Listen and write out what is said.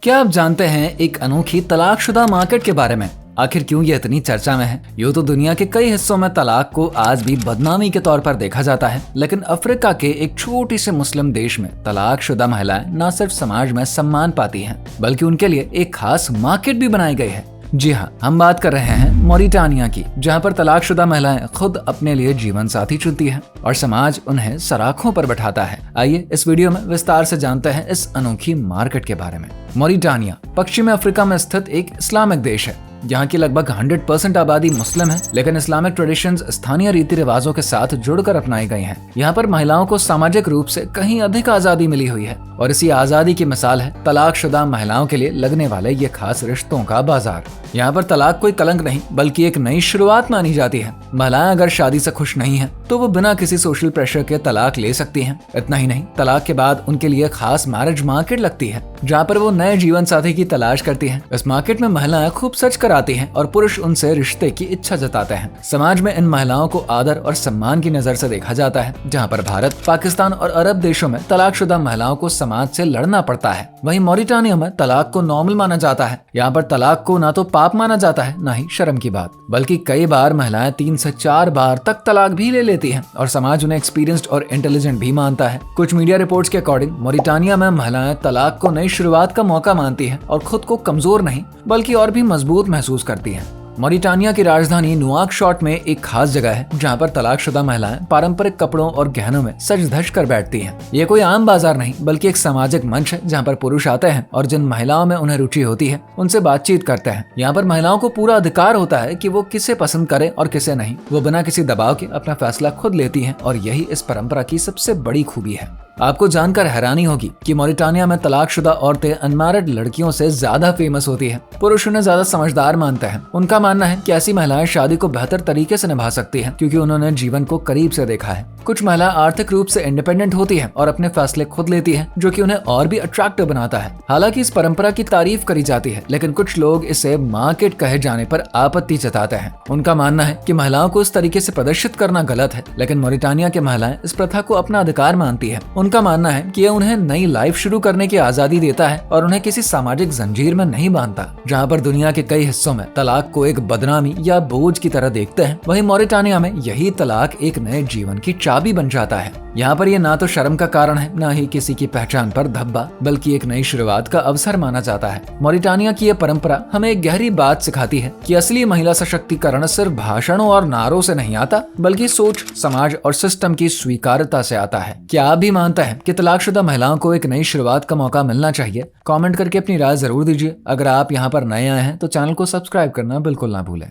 क्या आप जानते हैं एक अनोखी तलाकशुदा मार्केट के बारे में? आखिर क्यों ये इतनी चर्चा में है? यूँ तो दुनिया के कई हिस्सों में तलाक को आज भी बदनामी के तौर पर देखा जाता है, लेकिन अफ्रीका के एक छोटी से मुस्लिम देश में तलाकशुदा महिलाएं न सिर्फ समाज में सम्मान पाती हैं, बल्कि उनके लिए एक खास मार्केट भी बनाई गई है। जी हाँ, हम बात कर रहे हैं मॉरिटानिया की, जहाँ पर तलाकशुदा महिलाएं खुद अपने लिए जीवन साथी चुनती हैं और समाज उन्हें सराखों पर बैठाता है। आइए इस वीडियो में विस्तार से जानते हैं इस अनोखी मार्केट के बारे में। मॉरिटानिया पश्चिमी अफ्रीका में स्थित एक इस्लामिक देश है। यहाँ की लगभग 100% आबादी मुस्लिम है, लेकिन इस्लामिक ट्रेडिशंस स्थानीय रीति रिवाजों के साथ जुड़कर अपनाई गई हैं। यहाँ पर महिलाओं को सामाजिक रूप से कहीं अधिक आजादी मिली हुई है और इसी आजादी की मिसाल है तलाकशुदा महिलाओं के लिए लगने वाले ये खास रिश्तों का बाजार। यहाँ पर तलाक कोई कलंक नहीं, बल्कि एक नई शुरुआत मानी जाती है। महिलाएं अगर शादी से खुश नहीं है तो वो बिना किसी सोशल प्रेशर के तलाक ले सकती हैं। इतना ही नहीं, तलाक के बाद उनके लिए खास मैरिज मार्केट लगती है, जहाँ पर वो नए जीवन साथी की तलाश करती हैं। इस मार्केट में महिलाएं खूब सच कर आती हैं और पुरुष उनसे रिश्ते की इच्छा जताते हैं। समाज में इन महिलाओं को आदर और सम्मान की नजर से देखा जाता है, जहाँ पर भारत, पाकिस्तान और अरब देशों में तलाकशुदा महिलाओं को समाज से लड़ना पड़ता है। वहीं मॉरिटानिया में तलाक को नॉर्मल माना जाता है। यहाँ पर तलाक को ना तो पाप माना जाता है, ना ही शर्म की बात, बल्कि कई बार महिलाएं 3 से 4 बार तक तलाक भी ले लेती हैं और समाज उन्हें एक्सपीरियंस्ड और इंटेलिजेंट भी मानता है। कुछ मीडिया रिपोर्ट्स के अकॉर्डिंग मॉरिटानिया में महिलाएं तलाक को नई शुरुआत का मौका मानती हैं और खुद को कमजोर नहीं बल्कि और भी मजबूत महसूस करती हैं। मॉरिटानिया की राजधानी नुआकशॉट में एक खास जगह है, जहाँ पर तलाकशुदा महिलाएं पारंपरिक कपड़ों और गहनों में सज धज कर बैठती हैं। ये कोई आम बाजार नहीं, बल्कि एक सामाजिक मंच है, जहाँ पर पुरुष आते हैं और जिन महिलाओं में उन्हें रुचि होती है उनसे बातचीत करते हैं। यहाँ पर महिलाओं को पूरा अधिकार होता है कि वो किसे पसंद करे और किसे नहीं। वो बिना किसी दबाव के अपना फैसला खुद लेती हैं और यही इस परंपरा की सबसे बड़ी खूबी है। आपको जानकर हैरानी होगी कि मॉरिटानिया में तलाकशुदा औरतें अनमैरिड लड़कियों से ज्यादा फेमस होती हैं। पुरुष उन्हें ज्यादा समझदार मानते हैं। उनका मानना है कि ऐसी महिलाएं शादी को बेहतर तरीके से निभा सकती हैं, क्योंकि उन्होंने जीवन को करीब से देखा है। कुछ महिलाएं आर्थिक रूप से इंडिपेंडेंट होती हैं और अपने फैसले खुद लेती हैं, जो कि उन्हें और भी अट्रैक्टिव बनाता है। हालांकि इस परंपरा की तारीफ करी जाती है, लेकिन कुछ लोग इसे मार्केट कहे जाने पर आपत्ति जताते हैं। उनका मानना है कि महिलाओं को इस तरीके से प्रदर्शित करना गलत है, लेकिन मॉरिटानिया की महिलाएं इस प्रथा को अपना अधिकार मानती है। उनका मानना है कि यह उन्हें नई लाइफ शुरू करने की आजादी देता है और उन्हें किसी सामाजिक जंजीर में नहीं बांधता। जहाँ पर दुनिया के कई हिस्सों में तलाक को एक बदनामी या बोझ की तरह देखते हैं, वहीं मॉरिटानिया में यही तलाक एक नए जीवन की चाबी बन जाता है। यहाँ पर यह ना तो शर्म का कारण है, ना ही किसी की पहचान पर धब्बा, बल्कि एक नई शुरुआत का अवसर माना जाता है। मॉरिटानिया की यह परंपरा हमें एक गहरी बात सिखाती है कि असली महिला सशक्तिकरण सिर्फ भाषणों और नारों से नहीं आता, बल्कि सोच, समाज और सिस्टम की स्वीकार्यता से आता है। क्या आप भी मानते हैं कि तलाकशुदा महिलाओं को एक नई शुरुआत का मौका मिलना चाहिए? कमेंट करके अपनी राय जरूर दीजिए। अगर आप यहाँ पर नए आए हैं तो चैनल को सब्सक्राइब करना बिल्कुल ना भूलें।